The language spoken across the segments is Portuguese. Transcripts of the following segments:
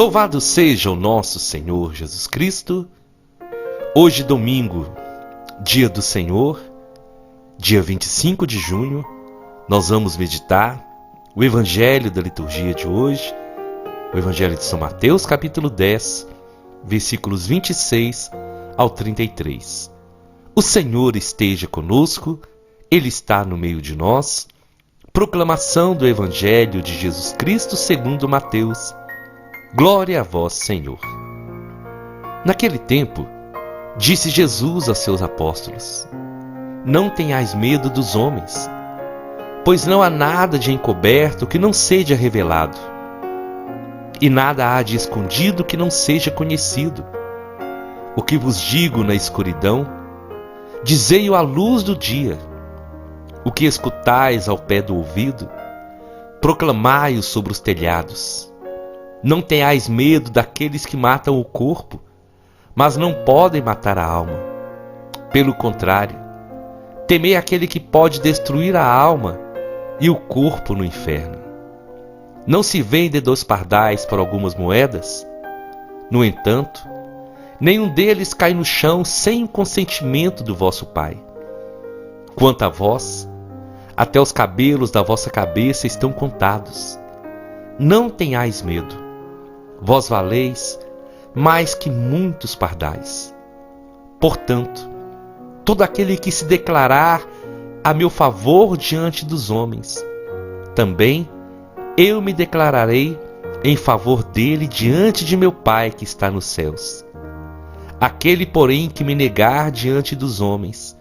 Louvado seja o nosso Senhor Jesus Cristo. Hoje, domingo, dia do Senhor, dia 25 de junho, nós vamos meditar o Evangelho da liturgia de hoje, o Evangelho de São Mateus, capítulo 10, versículos 26 ao 33. O Senhor esteja conosco, Ele está no meio de nós. Proclamação do Evangelho de Jesus Cristo segundo Mateus. Glória a vós, Senhor. Naquele tempo, disse Jesus a seus apóstolos: Não tenhais medo dos homens, pois não há nada de encoberto que não seja revelado, e nada há de escondido que não seja conhecido. O que vos digo na escuridão, dizei-o à luz do dia. O que escutais ao pé do ouvido, proclamai-o sobre os telhados. Não tenhais medo daqueles que matam o corpo, mas não podem matar a alma. Pelo contrário, temei aquele que pode destruir a alma e o corpo no inferno. Não se vende 2 pardais por algumas moedas? No entanto, nenhum deles cai no chão sem o consentimento do vosso Pai. Quanto a vós, até os cabelos da vossa cabeça estão contados. Não tenhais medo. Vós valeis mais que muitos pardais. Portanto, todo aquele que se declarar a meu favor diante dos homens, também eu me declararei em favor dele diante de meu Pai que está nos céus. Aquele, porém, que me negar diante dos homens,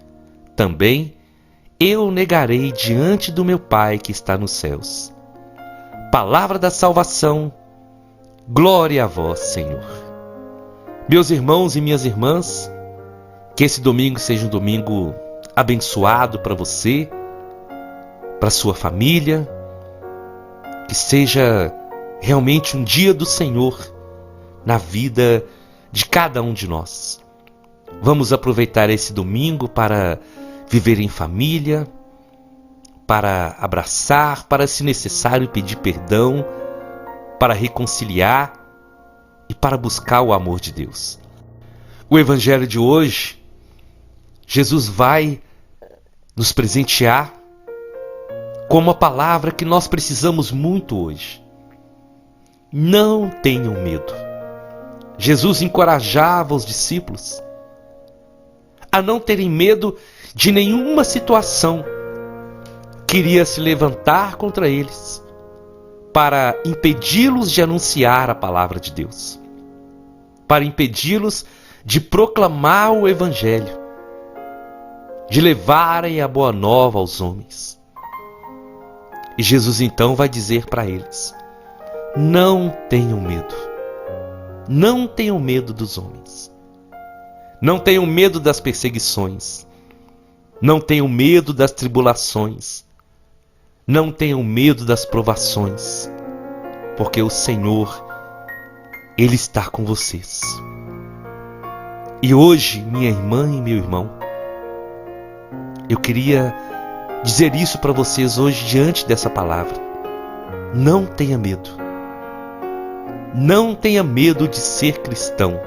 também eu o negarei diante do meu Pai que está nos céus. Palavra da salvação. Glória a vós, Senhor. Meus irmãos e minhas irmãs, que esse domingo seja um domingo abençoado para você, para sua família, que seja realmente um dia do Senhor na vida de cada um de nós. Vamos aproveitar esse domingo para viver em família, para abraçar, para, se necessário, pedir perdão, para reconciliar e para buscar o amor de Deus. O Evangelho de hoje, Jesus vai nos presentear com uma palavra que nós precisamos muito hoje. Não tenham medo. Jesus encorajava os discípulos a não terem medo de nenhuma situação que iria se levantar contra eles para impedi-los de anunciar a palavra de Deus, para impedi-los de proclamar o Evangelho, de levarem a boa nova aos homens. E Jesus então vai dizer para eles: não tenham medo. Não tenham medo dos homens. Não tenham medo das perseguições. Não tenham medo das tribulações. Não tenham medo das provações, porque o Senhor, Ele está com vocês. E hoje, minha irmã e meu irmão, eu queria dizer isso para vocês hoje diante dessa palavra. Não tenha medo. Não tenha medo de ser cristão.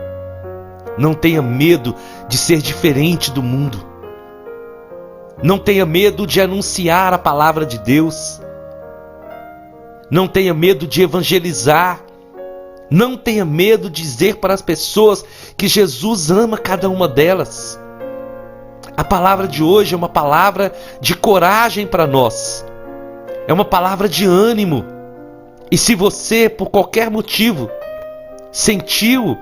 Não tenha medo de ser diferente do mundo. Não tenha medo de anunciar a palavra de Deus. Não tenha medo de evangelizar. Não tenha medo de dizer para as pessoas que Jesus ama cada uma delas. A palavra de hoje é uma palavra de coragem para nós. É uma palavra de ânimo. E se você, por qualquer motivo, sentiu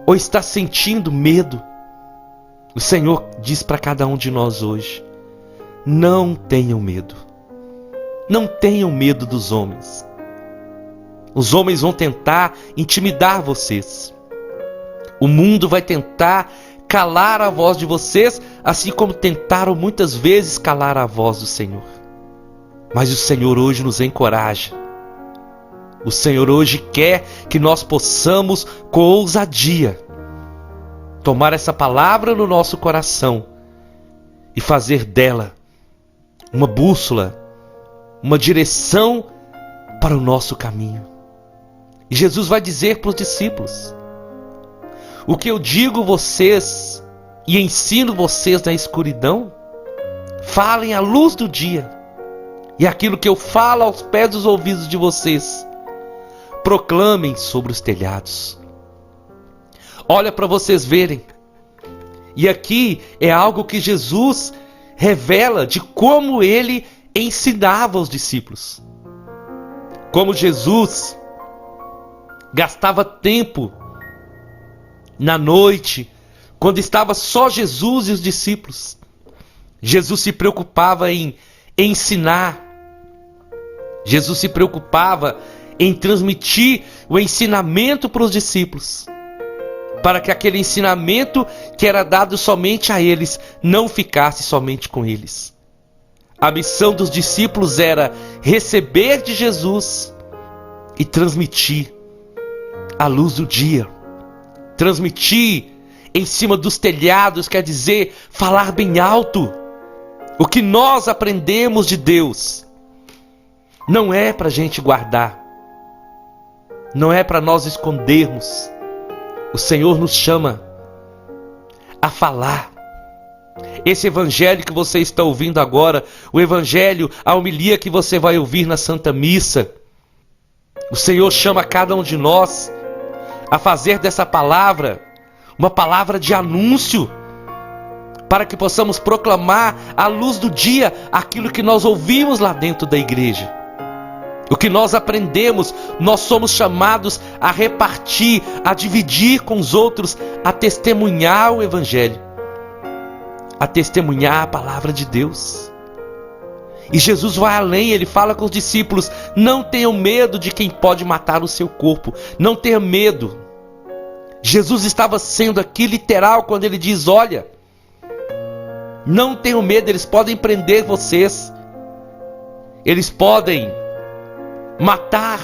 ou está sentindo medo, o Senhor diz para cada um de nós hoje: não tenham medo. Não tenham medo dos homens. Os homens vão tentar intimidar vocês. O mundo vai tentar calar a voz de vocês, assim como tentaram muitas vezes calar a voz do Senhor. Mas o Senhor hoje nos encoraja. O Senhor hoje quer que nós possamos, com ousadia, tomar essa palavra no nosso coração e fazer dela uma bússola, uma direção para o nosso caminho. E Jesus vai dizer para os discípulos: o que eu digo vocês e ensino vocês na escuridão, falem à luz do dia. E aquilo que eu falo aos pés dos ouvidos de vocês, proclamem sobre os telhados. Olha para vocês verem. E aqui é algo que Jesus revela de como ele ensinava os discípulos. Como Jesus gastava tempo na noite, quando estava só Jesus e os discípulos. Jesus se preocupava em ensinar. Jesus se preocupava em transmitir o ensinamento para os discípulos, para que aquele ensinamento que era dado somente a eles não ficasse somente com eles. A missão dos discípulos era receber de Jesus e transmitir a luz do dia. Transmitir em cima dos telhados quer dizer falar bem alto. O que nós aprendemos de Deus não é para a gente guardar, não é para nós escondermos. O Senhor nos chama a falar. Esse evangelho que você está ouvindo agora, o evangelho, a homilia que você vai ouvir na Santa Missa, o Senhor chama cada um de nós a fazer dessa palavra uma palavra de anúncio, para que possamos proclamar à luz do dia aquilo que nós ouvimos lá dentro da igreja. O que nós aprendemos, nós somos chamados a repartir, a dividir com os outros, a testemunhar o evangelho, a testemunhar a palavra de Deus. E Jesus vai além, ele fala com os discípulos: não tenham medo de quem pode matar o seu corpo, não tenham medo. Jesus estava sendo aqui literal quando ele diz: olha, não tenham medo, eles podem prender vocês, eles podem matar,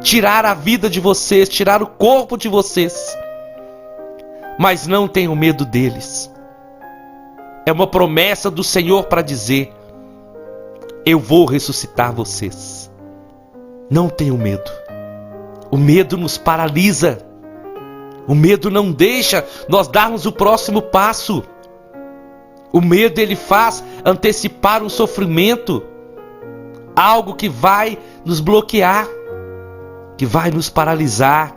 tirar a vida de vocês, tirar o corpo de vocês, mas não tenham medo deles. É uma promessa do Senhor para dizer: eu vou ressuscitar vocês. Não tenham medo. O medo nos paralisa. O medo não deixa nós darmos o próximo passo. O medo, ele faz antecipar um sofrimento, algo que vai nos bloquear, que vai nos paralisar.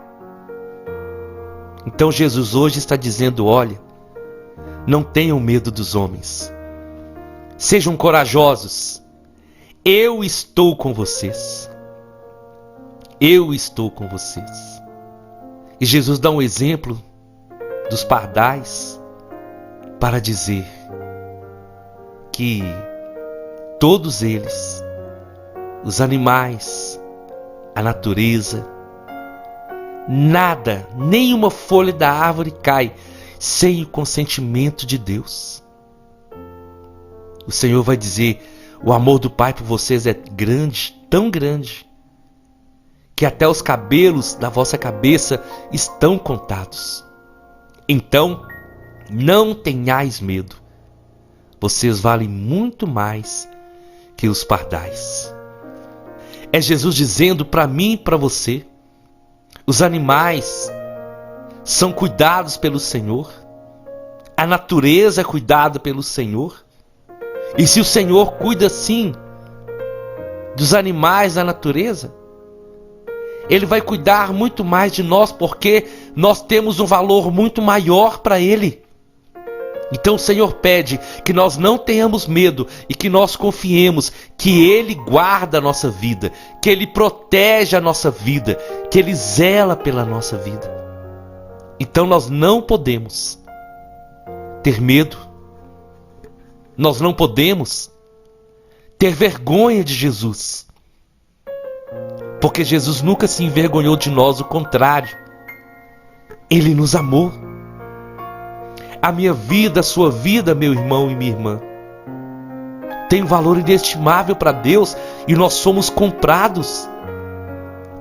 Então Jesus hoje está dizendo: olha, não tenham medo dos homens, sejam corajosos, eu estou com vocês, eu estou com vocês. E Jesus dá um exemplo dos pardais para dizer que todos eles, os animais, a natureza, nada, nenhuma folha da árvore cai sem o consentimento de Deus. O Senhor vai dizer: o amor do Pai por vocês é grande, tão grande, que até os cabelos da vossa cabeça estão contados. Então, não tenhais medo. Vocês valem muito mais que os pardais. É Jesus dizendo para mim e para você: os animais são cuidados pelo Senhor, a natureza é cuidada pelo Senhor. E se o Senhor cuida sim dos animais da natureza, Ele vai cuidar muito mais de nós, porque nós temos um valor muito maior para Ele. Então o Senhor pede que nós não tenhamos medo e que nós confiemos que Ele guarda a nossa vida, que Ele protege a nossa vida, que Ele zela pela nossa vida. Então nós não podemos ter medo, nós não podemos ter vergonha de Jesus, porque Jesus nunca se envergonhou de nós, o contrário, Ele nos amou. A minha vida, a sua vida, meu irmão e minha irmã, tem um valor inestimável para Deus, e nós somos comprados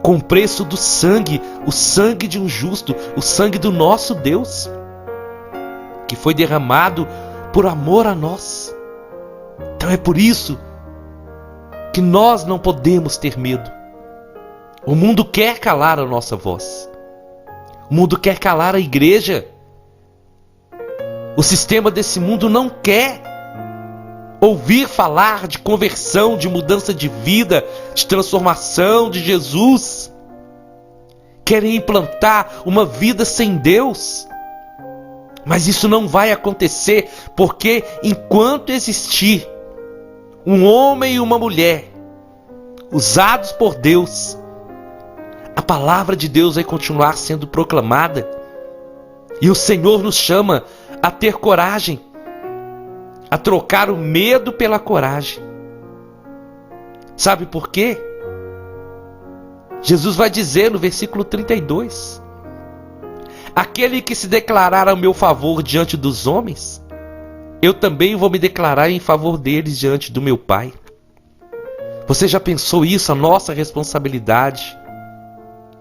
com o preço do sangue, o sangue de um justo, o sangue do nosso Deus, que foi derramado por amor a nós. Então é por isso que nós não podemos ter medo. O mundo quer calar a nossa voz. O mundo quer calar a igreja. O sistema desse mundo não quer ouvir falar de conversão, de mudança de vida, de transformação de Jesus. Querem implantar uma vida sem Deus. Mas isso não vai acontecer, porque enquanto existir um homem e uma mulher usados por Deus, a palavra de Deus vai continuar sendo proclamada. E o Senhor nos chama a ter coragem, a trocar o medo pela coragem. Sabe por quê? Jesus vai dizer no versículo 32: aquele que se declarar a meu favor diante dos homens, eu também vou me declarar em favor deles diante do meu Pai. Você já pensou isso? A nossa responsabilidade,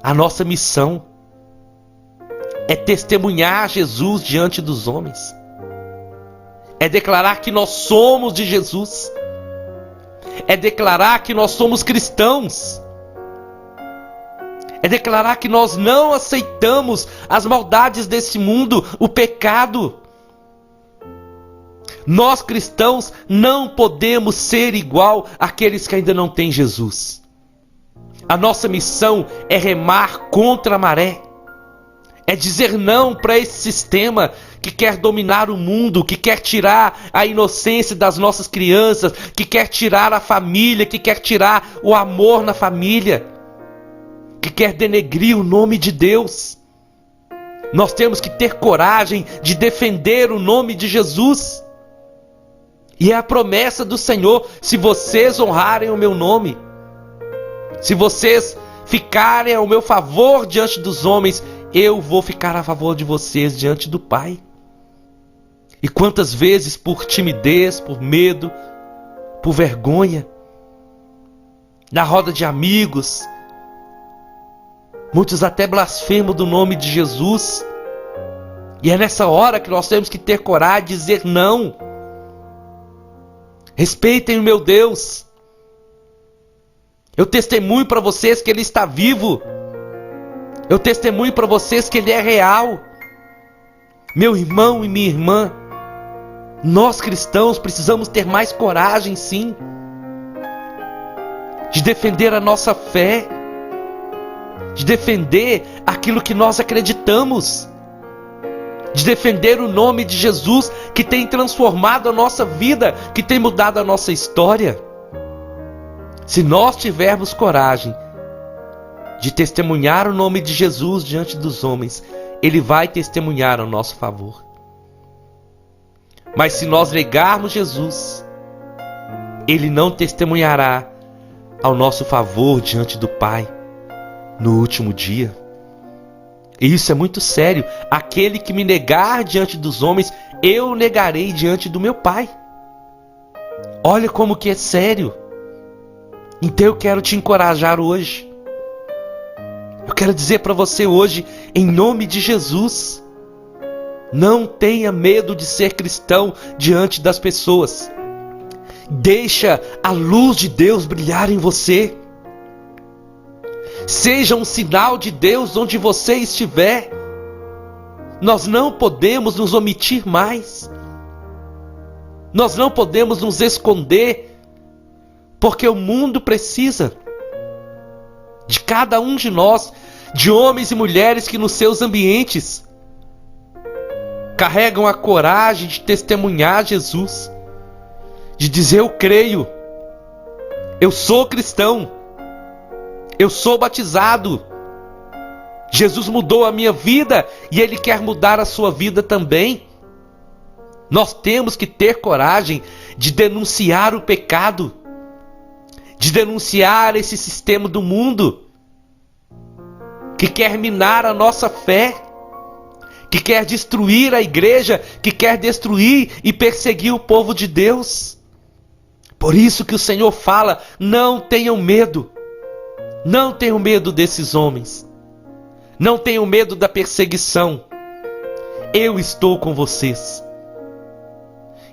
a nossa missão é testemunhar Jesus diante dos homens. É declarar que nós somos de Jesus. É declarar que nós somos cristãos. É declarar que nós não aceitamos as maldades desse mundo, o pecado. Nós cristãos não podemos ser igual àqueles que ainda não têm Jesus. A nossa missão é remar contra a maré. É dizer não para esse sistema que quer dominar o mundo, que quer tirar a inocência das nossas crianças, que quer tirar a família, que quer tirar o amor na família, que quer denegrir o nome de Deus. Nós temos que ter coragem de defender o nome de Jesus. E é a promessa do Senhor: se vocês honrarem o meu nome, se vocês ficarem ao meu favor diante dos homens, eu vou ficar a favor de vocês diante do Pai. E quantas vezes, por timidez, por medo, por vergonha, na roda de amigos, muitos até blasfemam do nome de Jesus. E é nessa hora que nós temos que ter coragem de dizer não. Respeitem o meu Deus. Eu testemunho para vocês que Ele está vivo. Eu testemunho para vocês que Ele é real. Meu irmão e minha irmã, nós cristãos precisamos ter mais coragem, sim, de defender a nossa fé, de defender aquilo que nós acreditamos, de defender o nome de Jesus que tem transformado a nossa vida, que tem mudado a nossa história. Se nós tivermos coragem de testemunhar o nome de Jesus diante dos homens, Ele vai testemunhar a nosso favor. Mas se nós negarmos Jesus, Ele não testemunhará ao nosso favor diante do Pai no último dia. E isso é muito sério. Aquele que me negar diante dos homens, eu negarei diante do meu Pai. Olha como que é sério. Então eu quero te encorajar hoje. Eu quero dizer para você hoje, em nome de Jesus, não tenha medo de ser cristão diante das pessoas. Deixa a luz de Deus brilhar em você. Seja um sinal de Deus onde você estiver. Nós não podemos nos omitir mais. Nós não podemos nos esconder, porque o mundo precisa de cada um de nós, de homens e mulheres que nos seus ambientes carregam a coragem de testemunhar Jesus, de dizer: eu creio, eu sou cristão, eu sou batizado, Jesus mudou a minha vida e Ele quer mudar a sua vida também. Nós temos que ter coragem de denunciar o pecado, de denunciar esse sistema do mundo que quer minar a nossa fé, que quer destruir a igreja, que quer destruir e perseguir o povo de Deus. Por isso que o Senhor fala: não tenham medo. Não tenham medo desses homens. Não tenham medo da perseguição. Eu estou com vocês.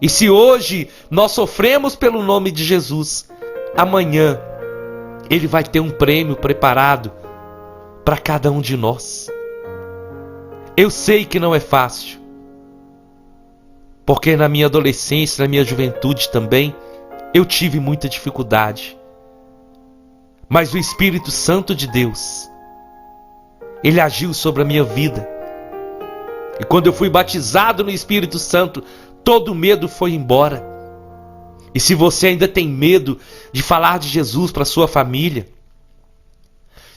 E se hoje nós sofremos pelo nome de Jesus, amanhã Ele vai ter um prêmio preparado para cada um de nós. Eu sei que não é fácil, porque na minha adolescência, na minha juventude também, eu tive muita dificuldade. Mas o Espírito Santo de Deus, Ele agiu sobre a minha vida. E quando eu fui batizado no Espírito Santo, todo medo foi embora. E se você ainda tem medo de falar de Jesus para sua família,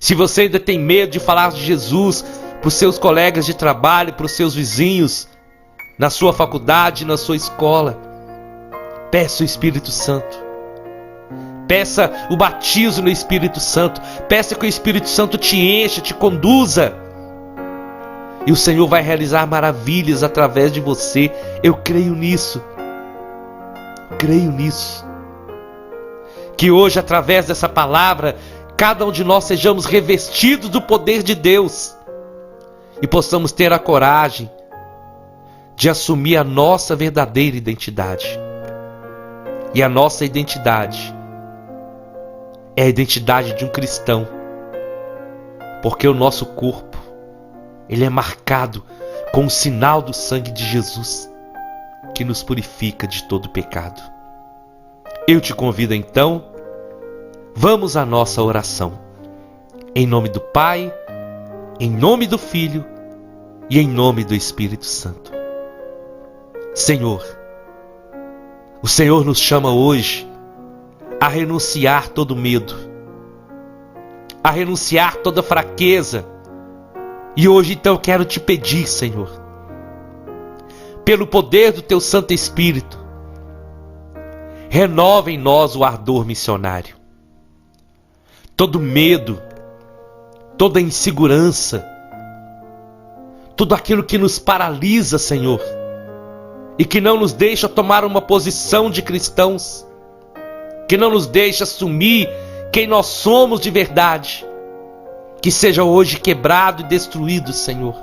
se você ainda tem medo de falar de Jesus para os seus colegas de trabalho, para os seus vizinhos, na sua faculdade, na sua escola, peça o Espírito Santo. Peça o batismo no Espírito Santo. Peça que o Espírito Santo te encha, te conduza. E o Senhor vai realizar maravilhas através de você. Eu creio nisso. Creio nisso. Que hoje, através dessa palavra, cada um de nós sejamos revestidos do poder de Deus. E possamos ter a coragem de assumir a nossa verdadeira identidade. E a nossa identidade é a identidade de um cristão. Porque o nosso corpo, ele é marcado com o sinal do sangue de Jesus, que nos purifica de todo pecado. Eu te convido então, vamos à nossa oração. Em nome do Pai, em nome do Filho e em nome do Espírito Santo. Senhor, o Senhor nos chama hoje a renunciar todo medo, a renunciar toda fraqueza. E hoje então eu quero te pedir, Senhor, pelo poder do Teu Santo Espírito, renova em nós o ardor missionário. Todo medo, toda insegurança, tudo aquilo que nos paralisa, Senhor, e que não nos deixa tomar uma posição de cristãos, que não nos deixa assumir quem nós somos de verdade, que seja hoje quebrado e destruído, Senhor.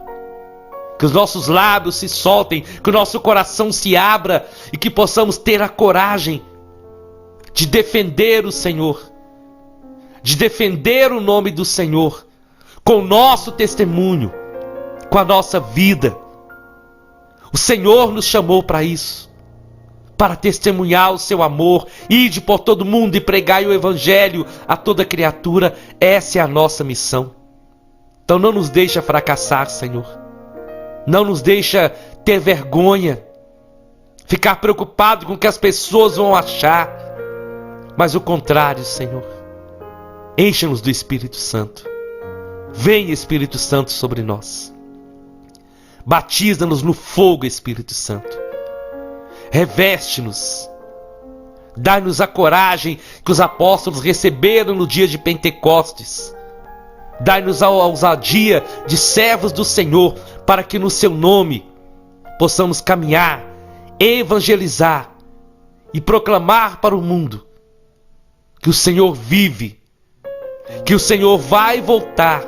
Que os nossos lábios se soltem, que o nosso coração se abra e que possamos ter a coragem de defender o Senhor, de defender o nome do Senhor, com o nosso testemunho, com a nossa vida. O Senhor nos chamou para isso, para testemunhar o seu amor, ide por todo mundo e pregai o Evangelho a toda criatura. Essa é a nossa missão. Então não nos deixa fracassar, Senhor. Não nos deixa ter vergonha, ficar preocupado com o que as pessoas vão achar, mas o contrário, Senhor. Encha-nos do Espírito Santo. Vem, Espírito Santo, sobre nós. Batiza-nos no fogo, Espírito Santo. Reveste-nos. Dá-nos a coragem que os apóstolos receberam no dia de Pentecostes. Dá-nos a ousadia de servos do Senhor, para que no seu nome possamos caminhar, evangelizar e proclamar para o mundo que o Senhor vive, que o Senhor vai voltar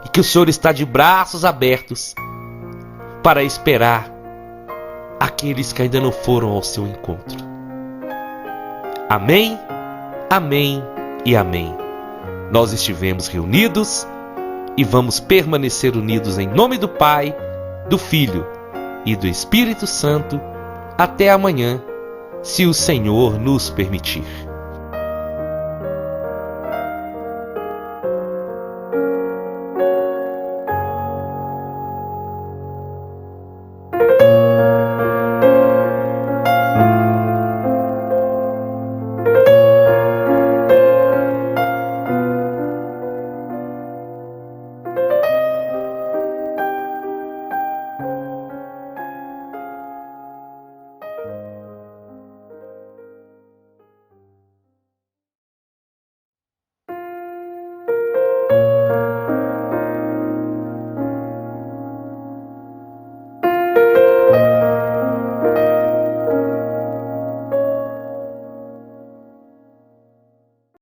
e que o Senhor está de braços abertos para esperar aqueles que ainda não foram ao seu encontro. Amém, amém e amém. Nós estivemos reunidos e vamos permanecer unidos em nome do Pai, do Filho e do Espírito Santo até amanhã, se o Senhor nos permitir.